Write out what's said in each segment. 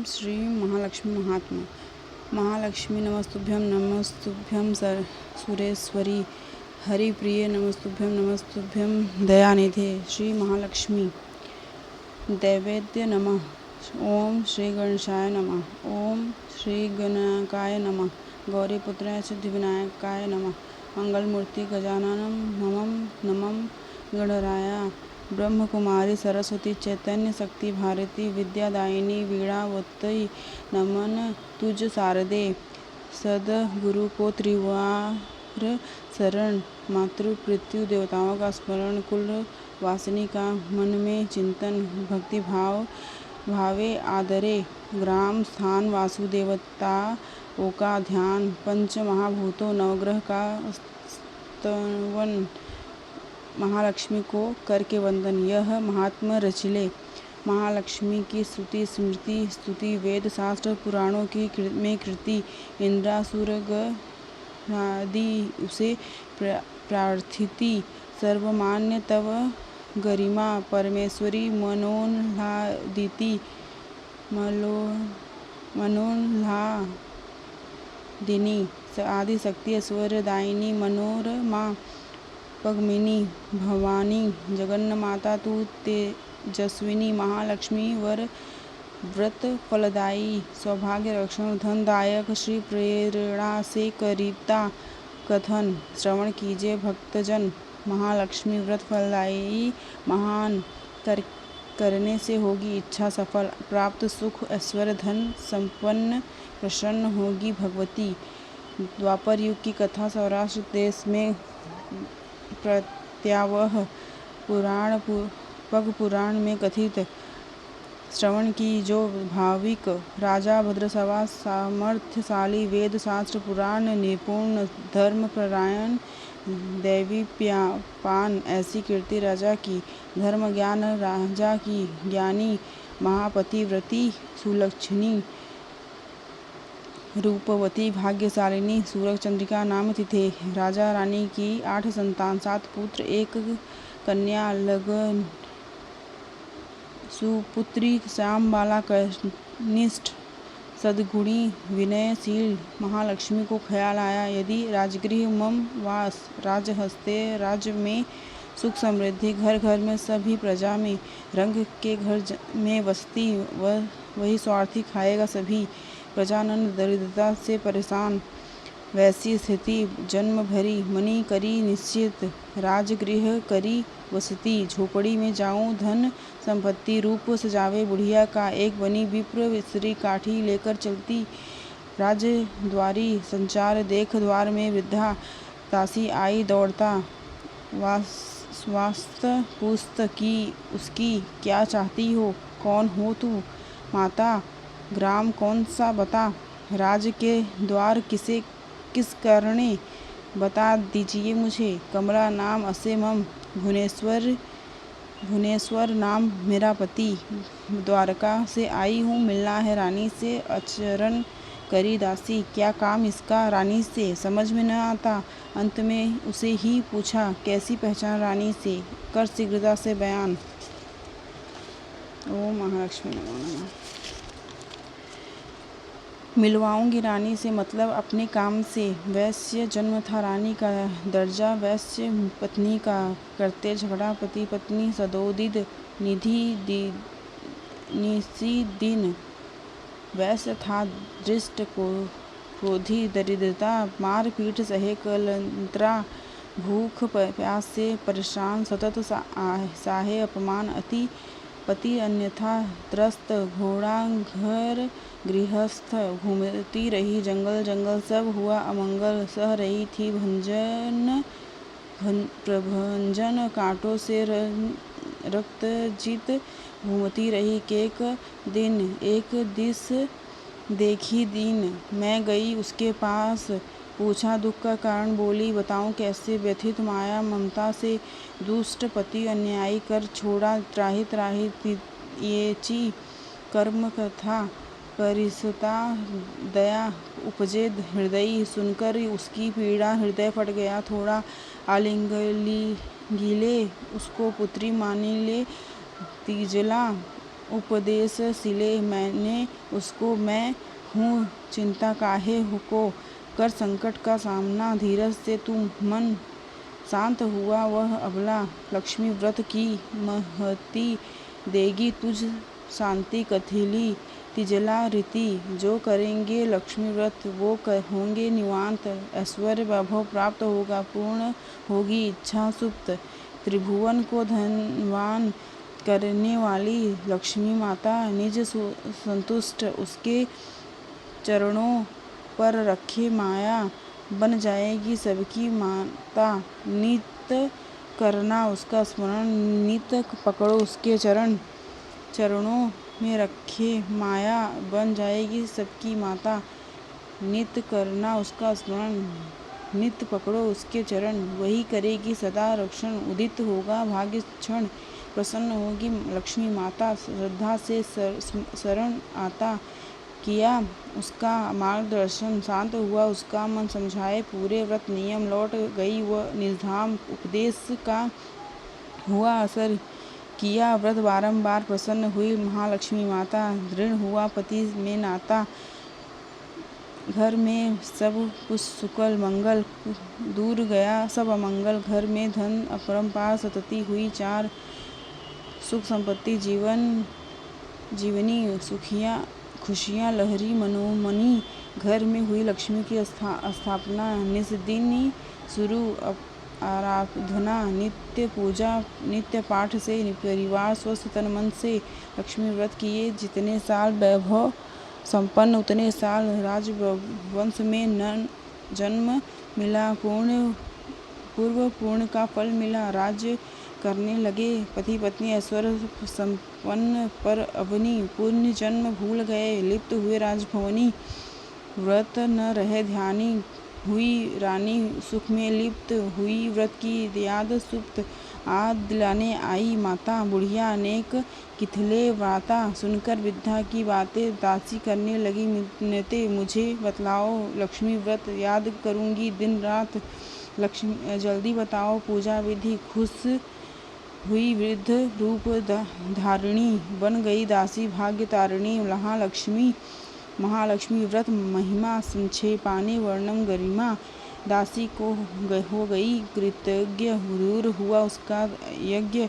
ओम श्री महालक्ष्मी महात्मा। महालक्ष्मी नमस्तुभ्यं सुरेश्वरी हरिप्रिय नमस्तुभ्यं दयानिधे। श्री महालक्ष्मी दैवेद्य नमः। ओम श्री गणेशाय नमः। ओम श्री गणकाय नमः। गौरीपुत्राय सिद्धिविनायकाय नमः। मंगलमूर्ति गजाननं नमं गणराया ब्रह्मकुमारी सरस्वती चैतन्य शक्ति भारती विद्यादायिनी वीणावती नमन तुझ शारदे। सदगुरु को त्रिवार शरण, मातृ पितृ देवताओं का स्मरण, कुल वासिनी का मन में चिंतन, भक्ति भावे आदरे, ग्राम स्थान वासुदेवताओं का ध्यान, पंच महाभूतों नवग्रह का स्तवन, महालक्ष्मी को करके वंदन। यह महात्मा रचिले। महालक्ष्मी की स्तुति स्मृति स्तुति वेद शास्त्र पुराणों की में कृति, इंद्रासुर आदि उसे प्रार्थिति। सर्वमान्य तव गरिमा परमेश्वरी मनोल्लादिति मनोल्लादिनी आदि शक्ति ऐश्वर्यदायिनी मनोरमा पद्मिनी भवानी जगन्माता तू तेजस्विनी। महालक्ष्मी वर व्रत फलदायी सौभाग्य रक्षण धनदायक श्री प्रेरणा से करिता कथन श्रवण कीजिए भक्तजन। महालक्ष्मी व्रत फलदायी महान करने से होगी इच्छा सफल, प्राप्त सुख ऐश्वर्य धन संपन्न प्रसन्न होगी भगवती। द्वापर युग की कथा सौराष्ट्र देश में प्रत्यावह पुराण में कथित श्रवण की। जो भाविक राजा भद्रसवा सामर्थ्यशाली वेद शास्त्र पुराण निपुण धर्मपरायण दैवी पान, ऐसी कीर्ति राजा की। धर्म ज्ञान राजा की ज्ञानी, महापतिव्रती सुलक्षणी रूपवती भाग्यशालिनी सूरज चंद्रिका नाम तिथे। राजा रानी की 8 संतान, 7 पुत्र 1 कन्या, लगन सुपुत्री श्यामबाला कनिष्ठ सद्गुणी विनयशील। महालक्ष्मी को ख्याल आया, यदि राजगृह मम वास, राजहस्ते राज्य में सुख समृद्धि, घर घर में सभी प्रजा में, रंग के घर में वसती, वही स्वार्थी खाएगा सभी। प्रजानंद दरिद्रता से परेशान, वैसी स्थिति जन्म भरी, मणि करी निश्चित, राजगृह करी वसती। झोपड़ी में जाऊं धन संपत्ति, रूप सजावे बुढ़िया का, एक बनी विप्र श्री काठी लेकर चलती। राजद्वारी संचार देख द्वार में वृद्धा, दासी आई दौड़ता, स्वास्थ्य पुस्त की उसकी, क्या चाहती हो, कौन हो तू, माता ग्राम कौन सा बता, राज के द्वार किस कारणे बता दीजिए मुझे। कमला नाम असे मम, भुवनेश्वर नाम मेरा पति, द्वारका से आई हूँ मिलना है रानी से। आचरण करी दासी, क्या काम इसका रानी से, समझ में न आता। अंत में उसे ही पूछा, कैसी पहचान रानी से, कर शीघ्रता से बयान। ओम महालक्ष्मी नमो नमः। मिलवाऊंगी रानी से मतलब अपने काम से। वैश्य जन्म था रानी का, दर्जा वैश्य पत्नी का, करते झगड़ा पति पत्नी सदोदित, निधि निसी दिन। वैश्य था दृष्ट क्रोधी, दरिद्रता मार पीट सहे कलंत्रा, भूख प्यास से परेशान, सतत साहे अपमान अति। पति अन्यथा त्रस्त, घोड़ा घर गृहस्थ, घूमती रही जंगल जंगल, सब हुआ अमंगल। सह रही थी प्रभंजन, कांटों से रक्तजित, घूमती रही केक दिन। एक दिस देखी दीन, मैं गई उसके पास, पूछा दुख का कारण, बोली बताऊं कैसे। व्यथित माया ममता से दुष्ट पति अन्यायी कर छोड़ा, त्राहि त्राहि येची कर्म कथा, परिसता दया उपजे हृदय। सुनकर उसकी पीड़ा हृदय फट गया थोड़ा, आलिंगली गिले उसको पुत्री मानी ले। तीजला उपदेश सिले मैंने उसको, मैं हूँ चिंता काहे को, कर संकट का सामना धीरज से तू मन। शांत हुआ वह अबला, लक्ष्मी व्रत की महती देगी तुझ शांति कथिली तिजला रीति। जो करेंगे लक्ष्मी व्रत वो होंगे निवांत, ऐश्वर्य वैभव प्राप्त होगा, पूर्ण होगी इच्छा सुप्त। त्रिभुवन को धनवान करने वाली लक्ष्मी माता, निज संतुष्ट उसके चरणों पर रखे माया, बन जाएगी सबकी माता। नित करना उसका स्मरण, नित पकड़ो उसके चरण, चरणों में रखे माया, बन जाएगी सबकी माता। नित करना उसका स्मरण, नित पकड़ो उसके चरण, वही करेगी सदा रक्षण। उदित होगा भाग्य क्षण, प्रसन्न होगी लक्ष्मी माता। श्रद्धा से शरण आता, किया उसका मार्गदर्शन, शांत हुआ उसका मन, समझाए पूरे व्रत नियम। लौट गई वह निर्धाम, उपदेश का हुआ असर, किया व्रत बारंबार, प्रसन्न हुई महालक्ष्मी माता। दृढ़ हुआ पति में नाता, घर में सब कुछ सुकल मंगल, दूर गया सब अमंगल। घर में धन अपरंपार, सतती हुई चार, सुख संपत्ति जीवनी सुखियाँ खुशियाँ लहरी मनोमनी। घर में हुई लक्ष्मी की स्थापना, निस्दिन शुरू आराधना, नित्य पूजा नित्य पाठ से, परिवार स्वस्थ तन मन से। लक्ष्मी व्रत किए जितने साल वैभव संपन्न उतने साल, राजवंश में जन्म मिला, पूर्व पुण्य का फल मिला। राज्य करने लगे पति पत्नी ऐश्वर्य संपन्न, पर अवनी पुण्य जन्म भूल गए, लिप्त हुए राजभवनी। व्रत न रहे ध्यानी, हुई रानी सुख में लिप्त, हुई व्रत की याद सुप्त। आज दिलाने आई माता, बुढ़िया अनेक किथले व्राता। सुनकर वृद्धा की बातें, दासी करने लगी मिन्नतें। मुझे बतलाओ लक्ष्मी व्रत, याद करूँगी दिन रात। लक्ष्मी जल्दी बताओ पूजा विधि। खुश हुई वृद्ध रूप धारिणी, बन गई दासी भाग्य तारिणी। महालक्ष्मी व्रत महिमा, संक्षेपाने वर्णन गरिमा। दासी को हो गई कृतज्ञ, दूर हुआ उसका यज्ञ।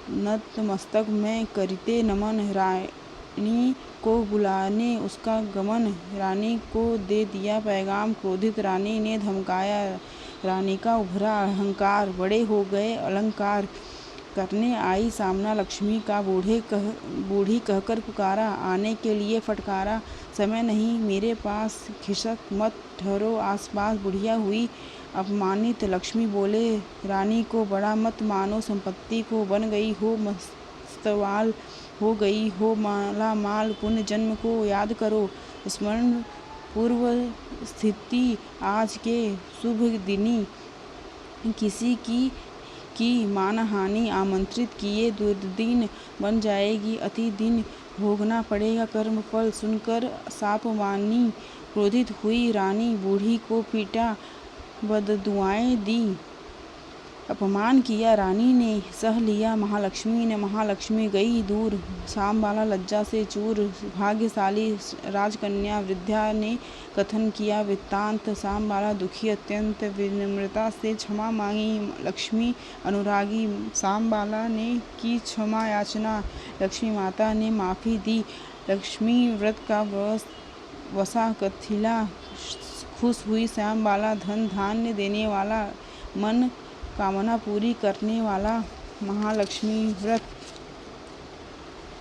नतमस्तक में करते नमन, रानी को बुलाने उसका गमन। रानी को दे दिया पैगाम, क्रोधित रानी ने धमकाया। रानी का उभरा अहंकार, बड़े हो गए अलंकार। करने आई सामना लक्ष्मी का, बूढ़ी कहकर पुकारा, आने के लिए फटकारा। समय नहीं मेरे पास, खिसक मत ठहरो आसपास। बुढ़िया हुई अपमानित, लक्ष्मी बोले रानी को, बड़ा मत मानो संपत्ति को। बन गई हो मस्तवाल, हो गई हो माला माल। पुण्य जन्म को याद करो, स्मरण पूर्व स्थिति। आज के शुभ दिनी किसी की मानहानि, आमंत्रित किए दुर्दिन, बन जाएगी अति दिन। भोगना पड़ेगा कर्म फल, सुनकर साप मानी। क्रोधित हुई रानी, बूढ़ी को पीटा, बददुआएं दी। अपमान किया रानी ने, सह लिया महालक्ष्मी ने। महालक्ष्मी गई दूर, सांबाला लज्जा से चूर। भाग्यशाली राजकन्या वृद्धा ने कथन किया वृत्तांत। सांबाला दुखी अत्यंत, विनम्रता से क्षमा मांगी। लक्ष्मी अनुरागी, सांबाला ने की क्षमा याचना। लक्ष्मी माता ने माफ़ी दी। लक्ष्मी व्रत का वसा कथिला, खुश हुई सांबाला। धन धान्य देने वाला, मन कामना पूरी करने वाला। महालक्ष्मी व्रत,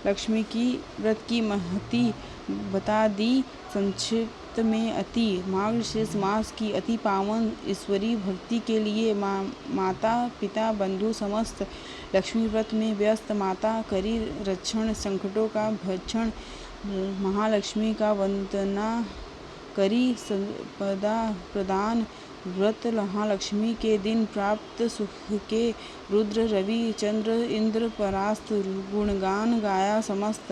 लक्ष्मी की व्रत की महती बता दी संक्षिप्त में अति। मार्गशीर्ष मास की अति पावन ईश्वरीय भक्ति के लिए माता पिता बंधु समस्त लक्ष्मी व्रत में व्यस्त। माता करी रक्षण, संकटों का भक्षण। महालक्ष्मी का वंदना करी संपदा प्रदान। व्रत महालक्ष्मी के दिन प्राप्त सुख के, रुद्र रवि चंद्र इंद्र परास्त। गुणगान गाया समस्त।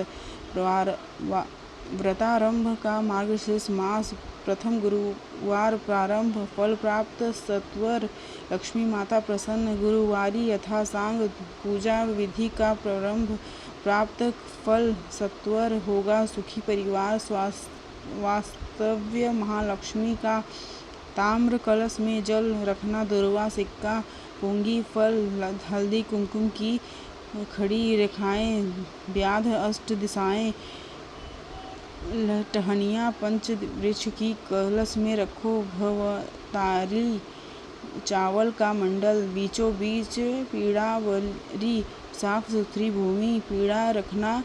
व्रतारंभ का मार्गशीर्ष मास, प्रथम गुरुवार प्रारंभ। फल प्राप्त सत्वर, लक्ष्मी माता प्रसन्न। गुरुवारी यथासांग पूजा विधि का प्रारंभ। प्राप्त फल सत्वर होगा। सुखी परिवार वास्तव्य महालक्ष्मी का ताम्र कलश में जल रखना, दुर्वा सिक्का, पोंगी फल, हल्दी कुमकुम की खड़ी रेखाएं, व्याध अष्ट दिशाएं, टहनियाँ पंच वृक्ष की कलश में रखो। भवतारी चावल का मंडल, बीचों बीच पीड़ावरी, साफ सुथरी भूमि, पीड़ा रखना।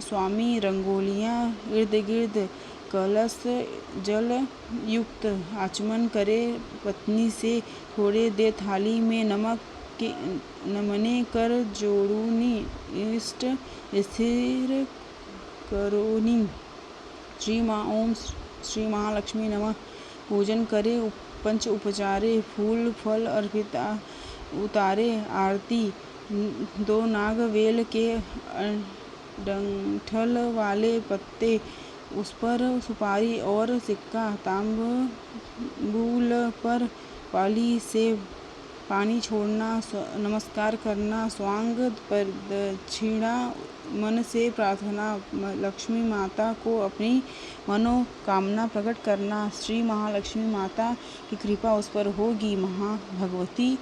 स्वामी रंगोलियाँ इर्द गिर्द, कलश जल युक्त आचमन करे। पत्नी से थोड़े दे थाली में नमक के नमने कर जोड़ूनी, इष्ट स्थिर करोनी। ओम श्री महालक्ष्मी नमः पूजन करे। पंच उपचारे, फूल फल अर्पित उतारे। आरती। 2 नागवेल के डंठल वाले पत्ते, उस पर सुपारी और सिक्का, तांबूल पर पाली से पानी छोड़ना, नमस्कार करना, स्वांग प्रदक्षिणा, मन से प्रार्थना, लक्ष्मी माता को अपनी मनोकामना प्रकट करना। श्री महालक्ष्मी माता की कृपा उस पर होगी। भगवती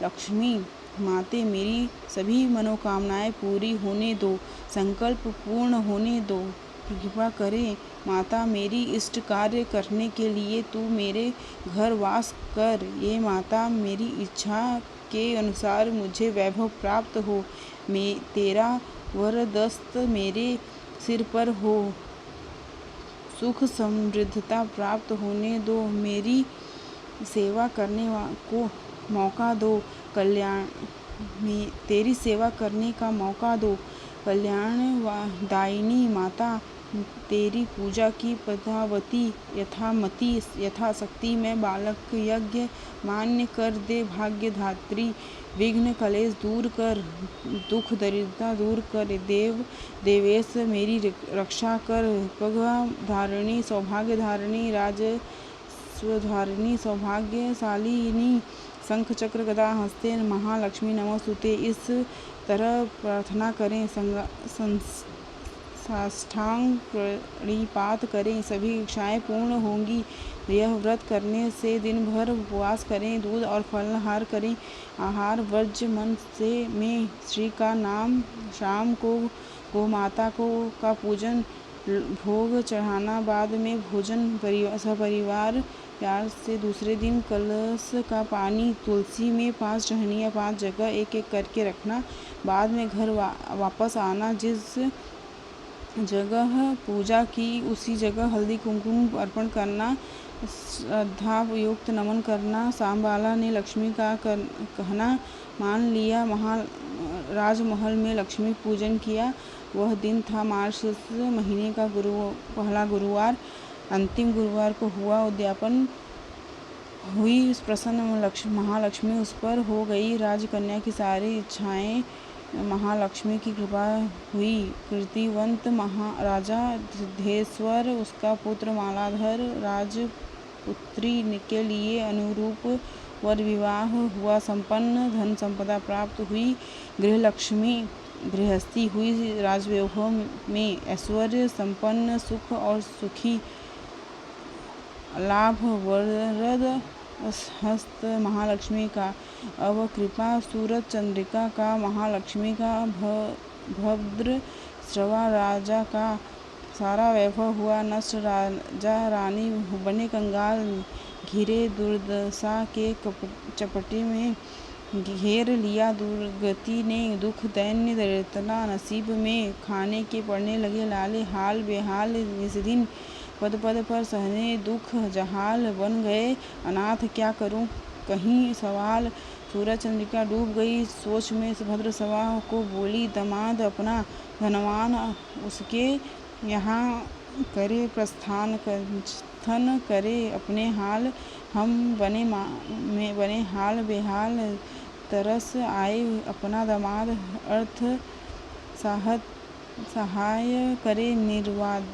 लक्ष्मी माते, मेरी सभी मनोकामनाएं पूरी होने दो, संकल्प पूर्ण होने दो, कृपा करे माता। मेरी इष्ट कार्य करने के लिए तू मेरे घर वास कर। ये माता, मेरी इच्छा के अनुसार मुझे वैभव प्राप्त हो। तेरा वरदस्त मेरे सिर पर हो, सुख समृद्धता प्राप्त होने दो। मेरी सेवा करने को मौका दो, कल्याण में तेरी सेवा करने का मौका दो। कल्याण दायिनी माता, तेरी पूजा की पदावती यथामति यथाशक्ति में बालक यज्ञ मान्य कर दे। भाग्य धात्री, विघ्न कलेश दूर कर, दुख दरिद्रता दूर कर। देवेश, मेरी रक्षा कर। पगवा धारिणी, सौभाग्य धारिणी, राजस्वधारिणी, सौभाग्यशालिनी, शंख चक्र गदा हस्ते महालक्ष्मी नमोस्तुते। इस तरह प्रार्थना करें, साष्टांग प्रणिपात करें, सभी इच्छाएं पूर्ण होंगी। यह व्रत करने से दिन भर उपवास करें, दूध और फलाहार करें। आहार वर्ज्य मन से में श्री का नाम, शाम को गोमाता का पूजन, भोग चढ़ाना, बाद में भोजन सपरिवार प्यार से। दूसरे दिन कलश का पानी तुलसी में 5 टहनियाँ 5 जगह एक एक करके रखना। बाद में घर वापस आना, जिस जगह पूजा की उसी जगह हल्दी कुमकुम अर्पण करना, श्रद्धा युक्त नमन करना। सांबाला ने लक्ष्मी का कहना मान लिया, राजमहल में लक्ष्मी पूजन किया। वह दिन था मार्च महीने का पहला गुरुवार। अंतिम गुरुवार को हुआ उद्यापन हुई। प्रसन्न महालक्ष्मी उस पर हो गई। राजकन्या की सारी इच्छाएं महालक्ष्मी की कृपा हुई। कीर्तिवंत राजा सिद्धेश्वर, उसका पुत्र मालाधर, राजपुत्री के लिए अनुरूप वर विवाह हुआ। संपन्न धन संपदा प्राप्त हुई। गृहलक्ष्मी गृहस्थी हुई। राजवैभव में ऐश्वर्य संपन्न, सुख और सुखी लाभ। वरद हस्त महालक्ष्मी का। अब कृपा सूरज चंद्रिका का, महालक्ष्मी का। भद्र श्रवा राजा का सारा वैभव हुआ नष्ट। राजा रानी बने कंगाल, घिरे दुर्दशा के चपटे में घेर लिया। दुर्गति ने दुख दैन्य दरिद्रता नसीब में, खाने के पड़ने लगे लाले। हाल बेहाल इस दिन पद पद पर सहने दुख, जहाल बन गए अनाथ, क्या करूं कहीं सवाल। सूरज चंद्रिका डूब गई सोच में, भद्र सभा को बोली, दामाद अपना धनवान, उसके यहाँ करे प्रस्थान करे अपने हाल। हम बने हाल बेहाल, तरस आए अपना दामाद, अर्थ सहाय करे निर्विवाद।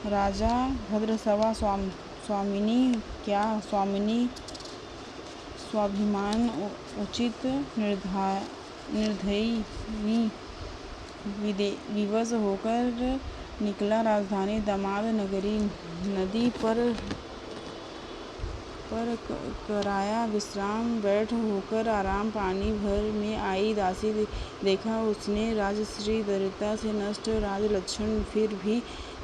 राजा भद्रसभा स्वामिनी, क्या स्वामिनी स्वाभिमान उचित निर्दयी विवश होकर निकला। राजधानी दामाद नगरी नदी पर कराया विश्राम। बैठ होकर आराम पानी भर में आई दासी देखा उसने राजश्री दरिद्रता से नष्ट राजलक्षण फिर भी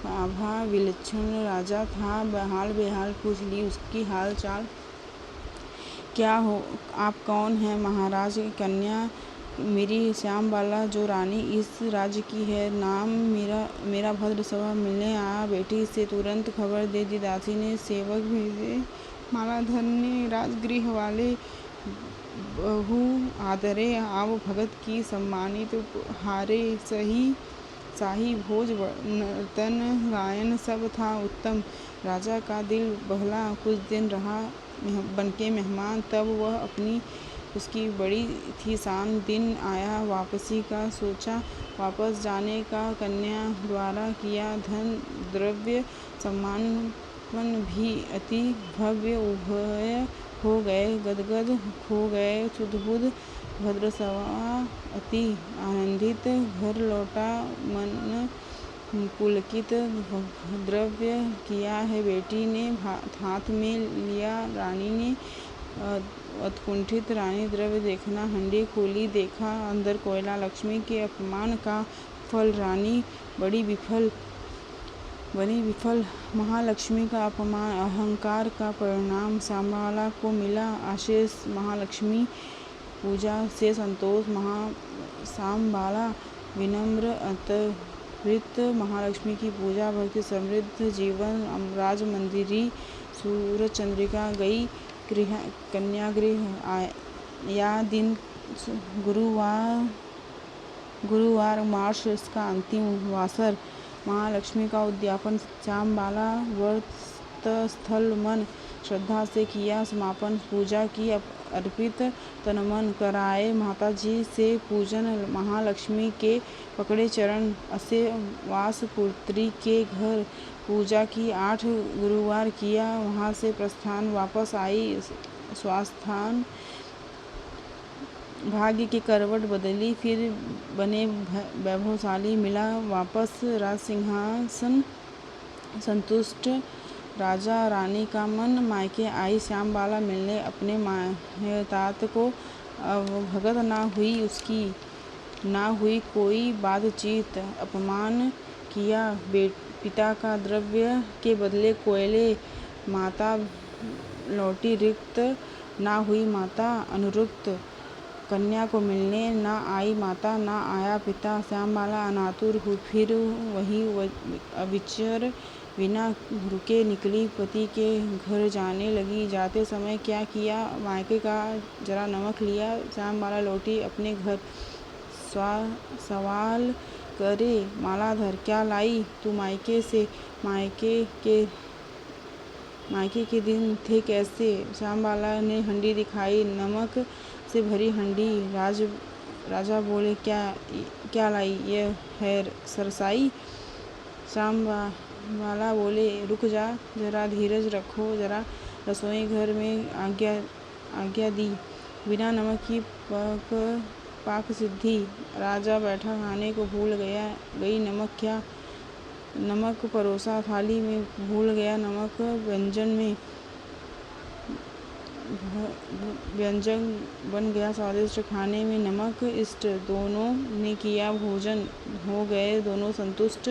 आभा विलक्षण। राजा था हाल बेहाल पूछ ली उसकी हाल चाल। क्या हो आप कौन हैं? महाराज कन्या मेरी श्यामबाला जो रानी इस राज्य की है। नाम मेरा भद्र सभा मिलने आया। बेटी से तुरंत खबर दे दी दासी ने। सेवक भेजे। मालाधर ने राजगृह वाले बहु आदरे। आव भगत की सम्मानित हारे। शाही भोज नर्तन गायन सब था उत्तम। राजा का दिल बहला। कुछ दिन रहा बनके मेहमान। तब वह उसकी बड़ी थी शान। दिन आया वापसी का। सोचा वापस जाने का। कन्या द्वारा किया धन द्रव्य सम्मान भी अति भव्य उभय हो गए। गदगद हो गए सुधबुध भद्रसभा अति आनंदित। घर लौटा मन पुलकित। द्रव्य किया है बेटी ने हाथ में लिया रानी ने। उत्कुंठित रानी द्रव्य देखना हंडी खोली देखा अंदर कोयला। लक्ष्मी के अपमान का फल रानी बड़ी विफल। महालक्ष्मी का अपमान अहंकार का परिणाम श्यामबाला को मिला। आशेष महालक्ष्मी पूजा से संतोष। श्यामबाला विनम्र अंतर्वृत्त। महालक्ष्मी की पूजा भक्ति समृद्ध जीवन। राजमंदिरी सूरजचंद्रिका गई कन्यागृह। या दिन गुरुवार मार्च का अंतिम वासर। महालक्ष्मी का उद्यापन। श्यामबाला व्रतस्थल मन श्रद्धा से किया समापन। पूजा की अर्पित तनमन कराए माताजी से पूजन। महालक्ष्मी के पकड़े चरण। असे वासपुत्री के घर पूजा की। 8 गुरुवार किया वहाँ से प्रस्थान। वापस आई स्वास्थान। भाग्य की करवट बदली फिर बने वैभवशाली। मिला वापस राजसिंहासन। संतुष्ट राजा रानी का मन। मायके आई श्यामबाला मिलने अपने मायतात को। भगत ना हुई उसकी। ना हुई कोई बातचीत। अपमान किया पिता का द्रव्य के बदले कोयले। माता लौटी रिक्त। ना हुई माता अनुरुक्त। कन्या को मिलने ना आई माता ना आया पिता। श्यामबाला अनातुर फिर वही अविचर बिना रुके निकली पति के घर जाने लगी। जाते समय क्या किया मायके का जरा नमक लिया। श्यामबाला लौटी अपने घर। सवाल करे मालाधर क्या लाई तू मायके से? मायके के दिन थे कैसे? श्यामबाला ने हंडी दिखाई नमक से भरी हंडी। राजा बोले क्या लाई? यह है सरसाई। श्यामबाला बोले रुक जा जरा धीरज रखो जरा। रसोई घर में आज्ञा दी। बिना नमक की पाक सिद्धि। राजा बैठा खाने को भूल गई नमक परोसा थाली में भूल गया नमक। व्यंजन बन गया स्वादिष्ट खाने में नमक इष्ट। दोनों ने किया भोजन हो गए दोनों संतुष्ट।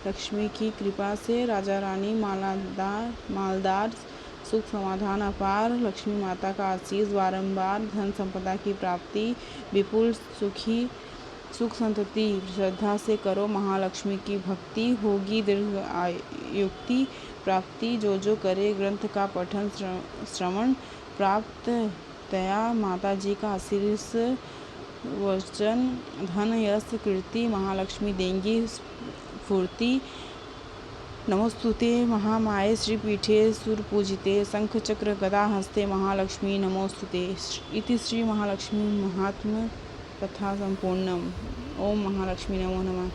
लक्ष्मी की कृपा से राजा रानी मालदार सुख समाधान अपार। लक्ष्मी माता का आशीष बारंबार। धन संपदा की प्राप्ति विपुल सुख संतति। श्रद्धा से करो महालक्ष्मी की भक्ति होगी दीर्घ आयुक्ति प्राप्ति। जो करे ग्रंथ का पठन श्रवण प्राप्त तया माताजी का आशीष वचन धन यश कीर्ति। महालक्ष्मी देंगी फूर्ति। नमोस्तुते महामाये श्रीपीठे सुरपूजिते। शंख चक्र गदा हस्ते महालक्ष्मी नमोस्तुते। इति श्री महालक्ष्मी महात्म्य कथा संपूर्णम्। ओम महालक्ष्मी नमो नमः।